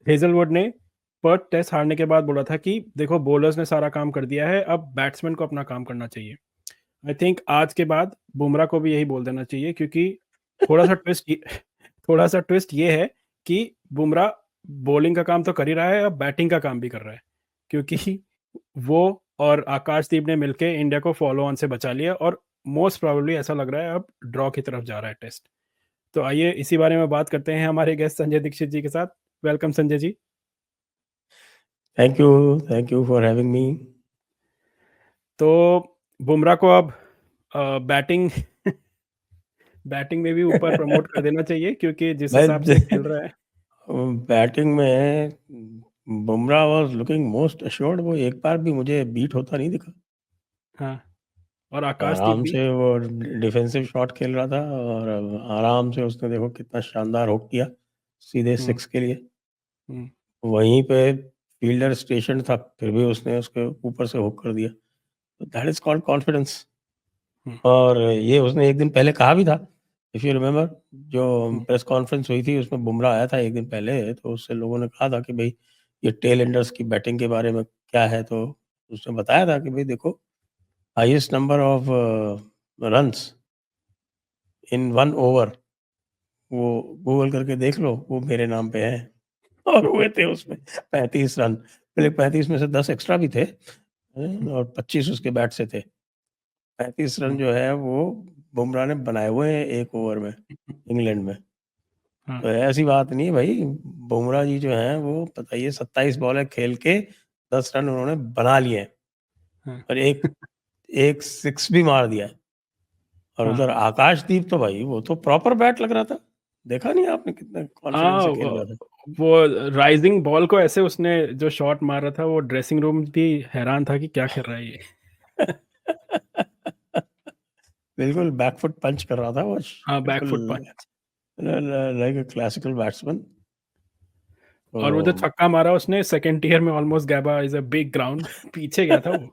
Hazlewood ने Perth test हारने के बाद बोला था कि देखो बॉलर्स ने सारा काम कर दिया है, अब बैट्समैन को अपना काम करना चाहिए। आई थिंक आज के बाद बुमराह को भी यही बोल देना चाहिए, क्योंकि थोड़ा सा ट्विस्ट ये थोड़ा सा ट्विस्ट ये है कि बुमराह बॉलिंग का काम तो कर ही रहा है, अब बैटिंग का काम भी कर रहा है, क्योंकि वो और आकाशदीप ने मिलके इंडिया को फॉलो ऑन से बचा लिया, और मोस्ट प्रोबेबली ऐसा लग रहा है अब ड्रॉ की तरफ जा रहा है टेस्ट। तो आइए इसी बारे में बात करते हैं हमारे गेस्ट संजय दीक्षित जी के साथ। Welcome Sanjay ji. Thank you for having me. तो बुमराह को अब बैटिंग बैटिंग में भी ऊपर प्रमोट कर देना चाहिए, क्योंकि जिस मैं हिसाब से खेल रहा है। बैटिंग में Bumrah was looking most assured. वो एक बार भी मुझे बीट होता नहीं दिखा। हाँ, और आकाशदीप आराम भी। से वो डिफेंसिव शॉट खेल रहा था और आराम से उसने देखो कितना शानदार हुक किया सीधे हम्म, सिक्स के लिए। हम्म, वहीं पे फील्डर स्टेशन था, फिर भी उसने उसके ऊपर से हुक कर दिया। That is called confidence. Hmm, और ये उसने एक दिन पहले कहा भी था, इफ़ यू रिमेंबर। जो हम्म, प्रेस कॉन्फ्रेंस हुई थी उसमें बुमराह आया था एक दिन पहले, तो उससे लोगों ने कहा था कि भाई ये टेल एंडर्स की बैटिंग के बारे में क्या है, तो उसने बताया था कि भाई देखो, highest number of runs in one over, वो गूगल करके देख लो, वो मेरे नाम पे है। और हुए थे उसमें 35 रन। पहले 35 में से 10 एक्स्ट्रा भी थे, और 25 उसके बैट से थे। 35 रन हम्म, जो है वो बुमराह ने बनाए हुए हैं एक ओवर में, इंग्लैंड में। हाँ, तो ऐसी बात नहीं है भाई। बुमराह जी जो हैं वो बताइए 27 बॉलें खेल के 10 रन उन्होंने बना लिए हैं, हाँ, और एक एक सिक्स भी मार दिया है। और हाँ, उधर आकाशदीप तो भाई वो तो प्रॉपर बैट लग रहा था। देखा नहीं आपने कितने हाँ, कॉन्फिडेंस से खेल रहा था। वो राइजिंग बॉल को ऐसे उसने जो शॉट मारा था, वो ड्रेसिंग रूम भी हैरान था कि क्या कर रहा है ये। बिल्कुल बैकफुट पंच कर रहा था वो, हाँ, बैक फुट बिल्कुल punch. Like a classical batsman. तो और वो जो छक्का मारा उसने सेकंड टियर में, almost Gabba is a big ground, पीछे गया था वो।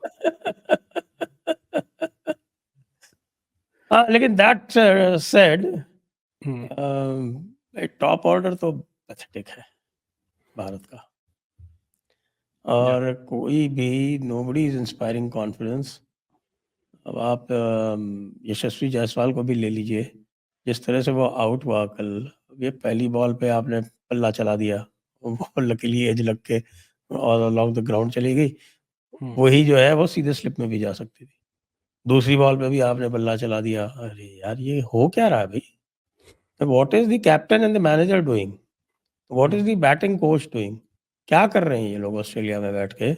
हाँ, लेकिन that said, hmm, top order तो पैथेटिक है भारत का। या, और कोई भी, नोबडी इज इंस्पायरिंग कॉन्फिडेंस। अब आप यशस्वी जायसवाल को भी ले लीजिए, जिस तरह से वो आउट हुआ कल। ये पहली बॉल पे आपने पल्ला चला दिया, वो लकीली एज लग के और अलोंग द ग्राउंड चली गई। हम्म, वही जो है वो सीधे स्लिप में भी जा सकती थी। दूसरी बॉल पे भी आपने बल्ला चला दिया। अरे यार, ये हो क्या रहा है भाई? What is the captain and the manager doing? What hmm, is the batting coach doing? क्या कर रहे हैं ये लोग ऑस्ट्रेलिया में बैठ के?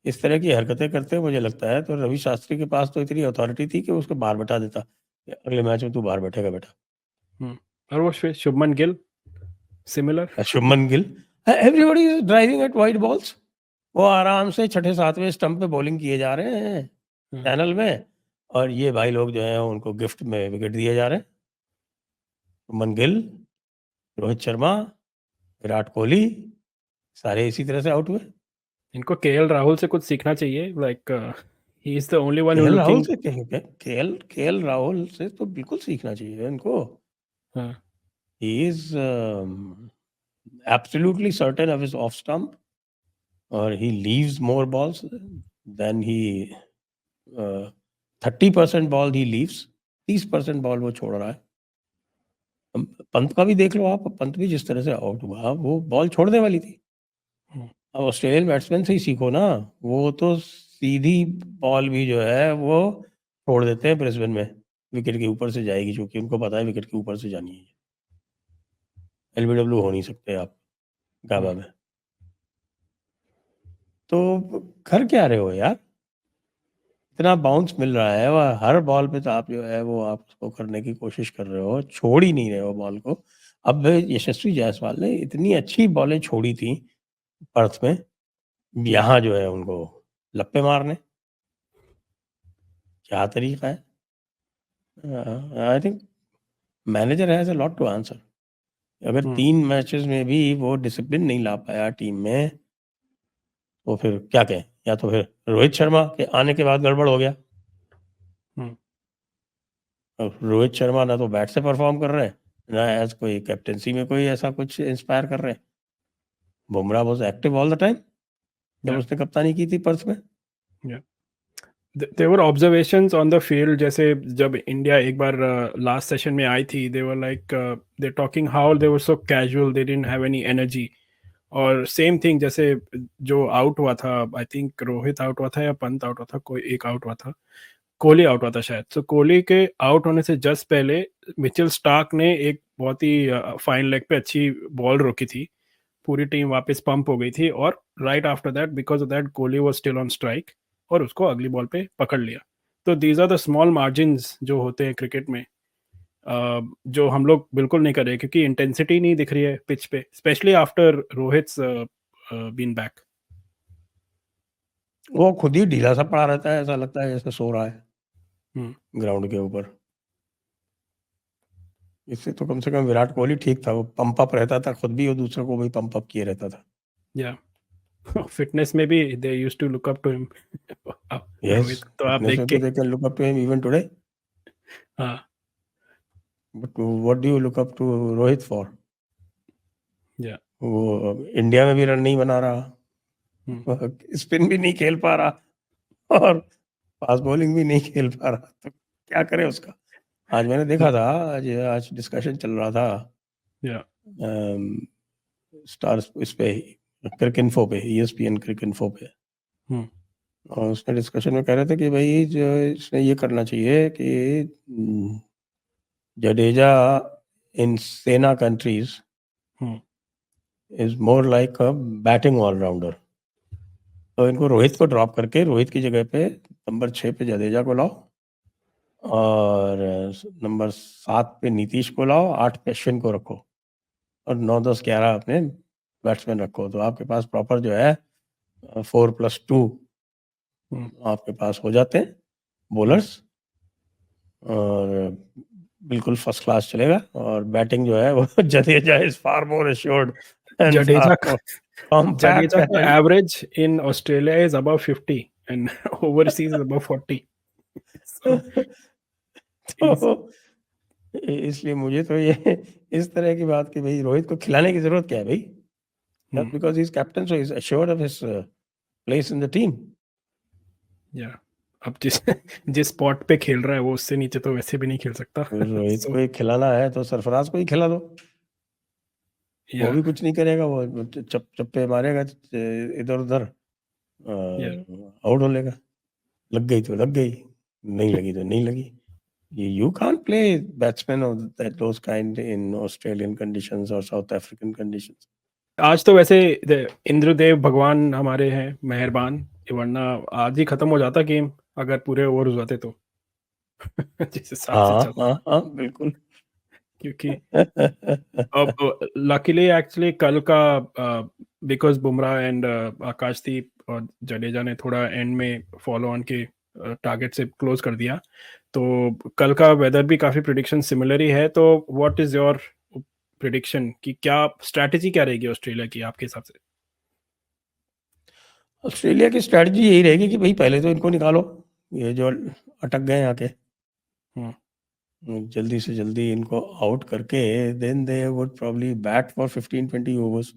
इस तरह की हरकतें करते हैं, मुझे लगता है तो रवि शास्त्री के पास तो इतनी अथॉरिटी थी कि उसको बाहर बैठा देता कि अगले मैच में तू बाहर बैठेगा बेटा। हम्म। और वो Shubman Gill, similar. Shubman Gill, everybody is driving eight wide balls. वो आराम से छठे सातवें स्टंप पे बॉलिंग किए जा रहे हैं चैनल में, और ये भाई लोग जो हैं उनको गिफ्ट में विकेट दिए जा रहे हैं। शुभमन गिल, रोहित शर्मा, विराट कोहली, सारे इसी तरह से आउट हुए। इनको केएल राहुल से कुछ सीखना चाहिए, like he is the only one who KL Rahul looking. से केएल राहुल से तो बिल्कुल सीखना चाहिए इनको। हाँ, He is absolutely certain of his off stump, or he leaves more balls than he 30% ball he leaves, 30% ball वो छोड़ रहा है। पंत का भी देख लो आप, पंत भी जिस तरह से आउट हुआ वो बॉल छोड़ने वाली थी। हम्म, अब ऑस्ट्रेलियन बैट्समैन से ही सीखो ना। वो तो सीधी बॉल भी जो है वो छोड़ देते हैं ब्रिस्बेन में, विकेट के ऊपर से जाएगी, क्योंकि उनको पता है विकेट के ऊपर से जानी है। एलबीडब्ल्यू हो नहीं सकते आप गाबा हम्म, में। तो कर क्या रहे हो यार? इतना बाउंस मिल रहा है, वह हर बॉल पे तो आप जो है वो आप उसको करने की कोशिश कर रहे हो, छोड़ ही नहीं रहे हो बॉल को। अब यशस्वी जायसवाल ने इतनी अच्छी बॉलें छोड़ी थी पर्थ में, हम्म, यहाँ जो है उनको लप्पे मारने। क्या तरीका है? I think manager has a lot to answer. अगर हम्म, 3 मैचेस में भी वो डिसिप्लिन नहीं ला पाया टीम में, तो फिर क्या कहें? या तो फिर रोहित शर्मा के आने के बाद गड़बड़ हो गया। हम्म, अब रोहित शर्मा ना तो बैट से परफॉर्म कर रहे हैं, ना एज कोई कैप्टेंसी में कोई ऐसा कुछ इंस्पायर कर रहे हैं। Bumrah was active all the time जब Yeah. उसने कप्तानी की थी पर्थ में। Yeah. There were observations on the field, जैसे जब इंडिया एक बार लास्ट सेशन में आई थी, they were like they talking how they were so casual, they didn't have any energy. और सेम थिंग जैसे जो आउट हुआ था, आई थिंक रोहित आउट हुआ था या पंत आउट हुआ था, कोई एक आउट हुआ था, कोहली आउट हुआ था शायद। तो कोहली के आउट होने से जस्ट पहले मिचेल स्टार्क ने एक बहुत ही फाइन लेग पे अच्छी बॉल रोकी थी, पूरी टीम वापस पंप हो गई थी, और right after that because of that Kohli was still on strike और उसको अगली बॉल पे पकड़ लिया। तो these are the small margins जो होते हैं क्रिकेट में, जो हम लोग बिल्कुल नहीं कर रहे क्योंकि इंटेंसिटी नहीं दिख रही है पिच पे, स्पेशली आफ्टर रोहित्स बीन बैक। वो खुद ही ढीला सा पड़ा रहता है, ऐसा लगता है जैसे सो रहा है ग्राउंड के ऊपर। इससे तो कम से कम विराट कोहली ठीक था, वो पंप अप रहता था खुद भी और दूसरों को भी पंप अप किए रहता था। या फिटनेस में भी they used to look up to him. Rohit तो आप देख के, they can look up to him even today. हाँ But what do you look up to Rohit for? या वो इंडिया में भी रन नहीं बना रहा, स्पिन भी नहीं खेल पा रहा और फास्ट बॉलिंग भी नहीं खेल पा रहा, तो क्या करे उसका। आज मैंने देखा था, आज डिस्कशन चल रहा था या स्टार इस पे, क्रिकइन्फो पे, ESPN क्रिकइन्फो पे, और उसने डिस्कशन में कह रहे थे कि भाई जो इसने ये करना चाहिए कि Jadeja in SENA countries is more like a batting allrounder, तो इनको रोहित को ड्रॉप करके रोहित की जगह पे नंबर 6 पे जडेजा को लाओ और नंबर 7 पे नीतीश को लाओ, 8 पे अश्विन को रखो और 9, 10, 11 अपने बैट्समैन रखो, तो आपके पास प्रॉपर जो है 4+2 आपके पास हो जाते हैं बॉलर्स, और बिल्कुल फर्स्ट क्लास चलेगा। और बैटिंग जो है वो Jadeja is far more assured and Jadeja far compact का average in Australia is above 50 and overseas is above 40। तो इसलिए मुझे तो ये इस तरह की बात कि भाई रोहित को खिलाने की जरूरत क्या है भाई, just because he is captain so he is assured of his place in the team. या अब जिस स्पॉट पे खेल रहा है वो उससे नीचे तो वैसे भी नहीं खेल सकता। रोहित को ही खिलाना है तो सरफराज को ही खिला दो, वो भी कुछ नहीं करेगा, वो चप्पे मारेगा इधर उधर, आउट हो लेगा, लग गई तो लग गई, नहीं लगी तो नहीं लगी। You can't play batsmen of those kind in Australian conditions or South African conditions. आज तो वैसे इंद्रदेव भगवान हमारे हैं मेहरबान, वरना आज ही खत्म हो जाता गेम अगर पूरे ओवर हो जाते तो। जिस हिसाब से चल रहा है, हाँ बिल्कुल। क्योंकि अब लकीली एक्चुअली कल का बिकॉज बुमराह एंड आकाशदीप और जडेजा ने थोड़ा एंड में फॉलो ऑन के टारगेट से क्लोज कर दिया, तो कल का वेदर भी काफ़ी प्रिडिक्शन सिमिलर ही है। तो व्हाट इज योर प्रिडिक्शन कि क्या स्ट्रैटेजी क्या रहेगी ऑस्ट्रेलिया की आपके हिसाब से? ऑस्ट्रेलिया की स्ट्रैटेजी यही रहेगी कि भाई पहले तो इनको निकालो, ये जो अटक गए आके, जल्दी से जल्दी इनको आउट करके then they would probably bat for 15-20 overs.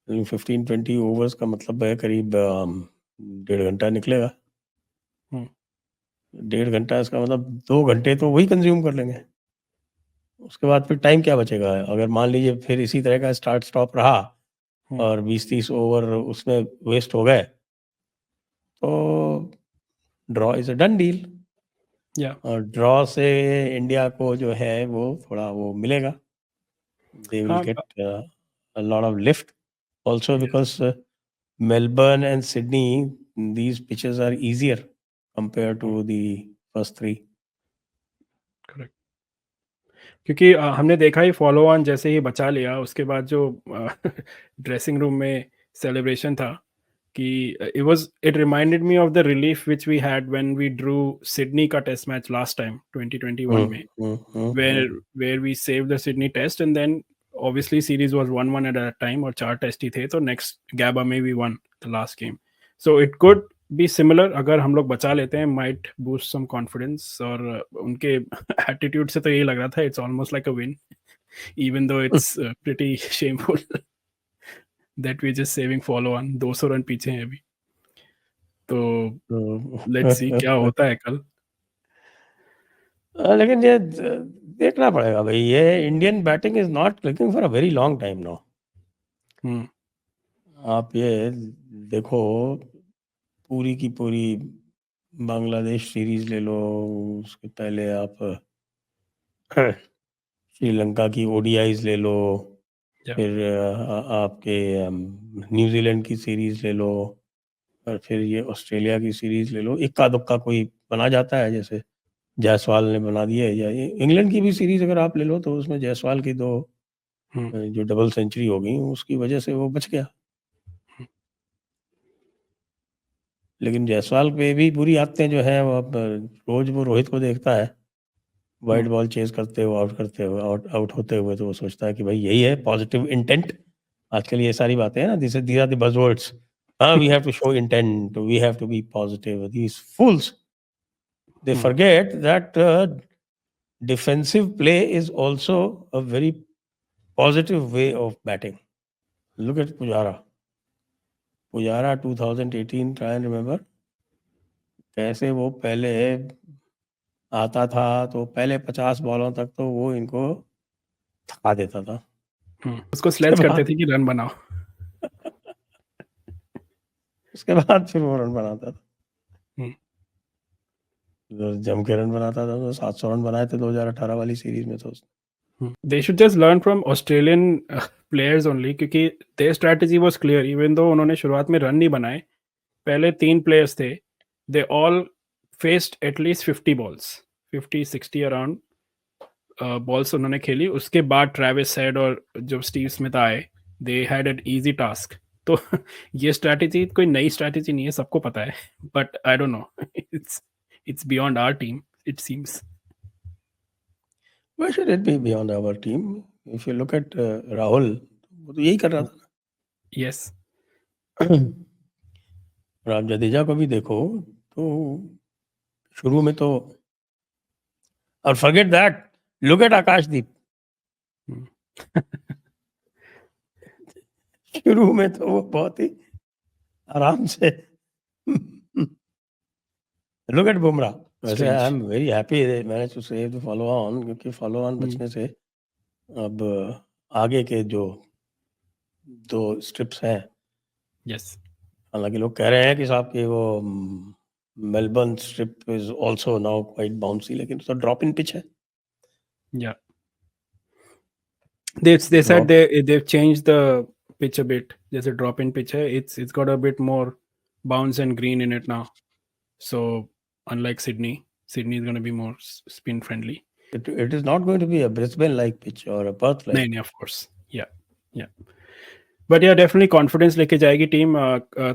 15-20 overs का मतलब है करीब 1.5 घंटा निकलेगा। 1.5 घंटा, इसका मतलब 2 घंटे तो वही कंज्यूम कर लेंगे। उसके बाद फिर टाइम क्या बचेगा? अगर मान लीजिए फिर इसी तरह का स्टार्ट स्टॉप रहा और 20-30 ओवर उसमें वेस्ट हो गए, तो draw is a done deal. और ड्रॉ से इंडिया को जो है वो थोड़ा वो मिलेगा, they will get a lot of lift also because Melbourne and Sydney, these pitches are easier compared to the first 3. Correct, क्योंकि हमने देखा ही फॉलो ऑन जैसे ही बचा लिया उसके बाद जो ड्रेसिंग रूम में सेलिब्रेशन था कि it reminded me of the relief which we had when we drew Sydney का टेस्ट मैच लास्ट टाइम 2021 में, where we saved the Sydney test and then obviously series was 1-1 at a time और 4 test ही थे, तो next गैबा में we won the last game, so it could be similar अगर हम लोग बचा लेते हैं, might boost some confidence। और उनके एटीट्यूड से तो यही लग रहा था it's almost like a win even though it's pretty shameful। that we're just saving follow on. 200 run पीछे हैं अभी, तो तो लेट्स सी क्या होता है कल। लेकिन ये देखना पड़ेगा भाई, ये Indian batting is not clicking for a very long time now. Hmm, आप ये देखो, पूरी की पूरी बांग्लादेश सीरीज ले लो, उसके पहले आप श्रीलंका की ओडीआईज ले लो, Yeah. फिर आपके न्यूजीलैंड की सीरीज ले लो, और फिर ये ऑस्ट्रेलिया की सीरीज ले लो। इक्का दुक्का कोई बना जाता है, जैसे जायसवाल ने बना दिया है, या इंग्लैंड की भी सीरीज अगर आप ले लो तो उसमें जायसवाल की 2 जो डबल सेंचुरी हो गई, उसकी वजह से वो बच गया। लेकिन जायसवाल पे भी बुरी आदतें जो हैं, वो अब रोज वो रोहित को देखता है वाइड बॉल चेज करते हुए, आउट करते हुए, आउट होते हुए, तो वो सोचता है कि भाई यही है पॉजिटिव इंटेंट। आजकल ये सारी बातें हैं ना, दिस आर द बज़वर्ड्स। हाँ, we have to show intent, we have to be positive. These fools, they forget that defensive play is also a very positive way of batting. Look at Pujara 2018, try and remember, कैसे वो पहले आता था तो पहले 50 बॉलों तक तो वो इनको थका देता था। उसको स्लेज करते थे कि रन बनाओ। उसके बाद फिर वो रन बनाता था, जम के रन बनाता था। तो 700 रन बनाए थे 2018 वाली सीरीज में तो उसने। They should just learn from Australian players only, क्योंकि their strategy was clear, even though उन्होंने शुरुआत में रन नहीं बनाए। पहले 3 प्लेयर्स थे, they all faced at least 50 balls, 50-60 around balls उन्होंने खेली। उसके बाद ट्रेविस हेड और जो स्टीव स्मिथ आए, they had an easy task. तो ये स्ट्रैटेजी कोई नई स्ट्रैटेजी नहीं है, सबको पता है, but I don't know, it's beyond our team, it seems. Why should it be beyond our team? If you look at Rahul, वो तो यही कर रहा था ना। Yes. और आप जडेजा को भी देखो तो शुरू में तो, और फॉरगेट दैट, लुक एट आकाशदीप। शुरू में तो वो बहुत ही आराम से लुक एट बुमराह। वैसे I am very happy manage to save the follow on, क्योंकि फॉलो ऑन बचने से अब आगे के जो 2 स्ट्रिप्स हैं, यस, हालांकि लोग कह रहे हैं कि साहब कि वो Melbourne strip is also now quite bouncy, लेकिन तो ड्रॉप इन पिच है। या they said they've changed the pitch a bit. जैसे ड्रॉप इन पिच है, it's got a bit more bounce and green in it now, so unlike Sydney is going to be more spin friendly. It is not going to be a Brisbane like pitch or a Perth like. नहीं, of course, yeah, but yeah, definitely confidence लेके जाएगी team.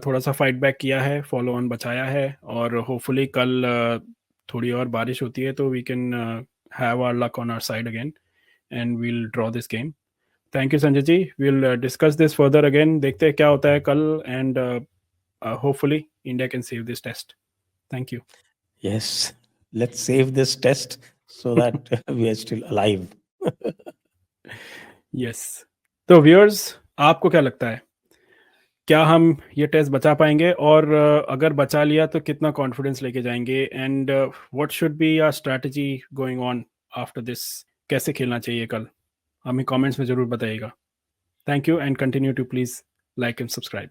थोड़ा सा fight back किया है, follow on बचाया है, और होपफुली कल थोड़ी और बारिश होती है तो we can have our luck on our side again and we'll draw this game. Thank you Sanjay ji, we'll discuss this further again, देखते हैं क्या होता है कल, and hopefully India can save this test. Thank you. Yes, let's save this test so that we are still alive. Yes, तो viewers, आपको क्या लगता है, क्या हम ये टेस्ट बचा पाएंगे, और अगर बचा लिया तो कितना कॉन्फिडेंस लेके जाएंगे, and what should be our strategy going on after this, कैसे खेलना चाहिए कल, हमें कमेंट्स में ज़रूर बताइएगा। Thank you, and continue to please like and subscribe.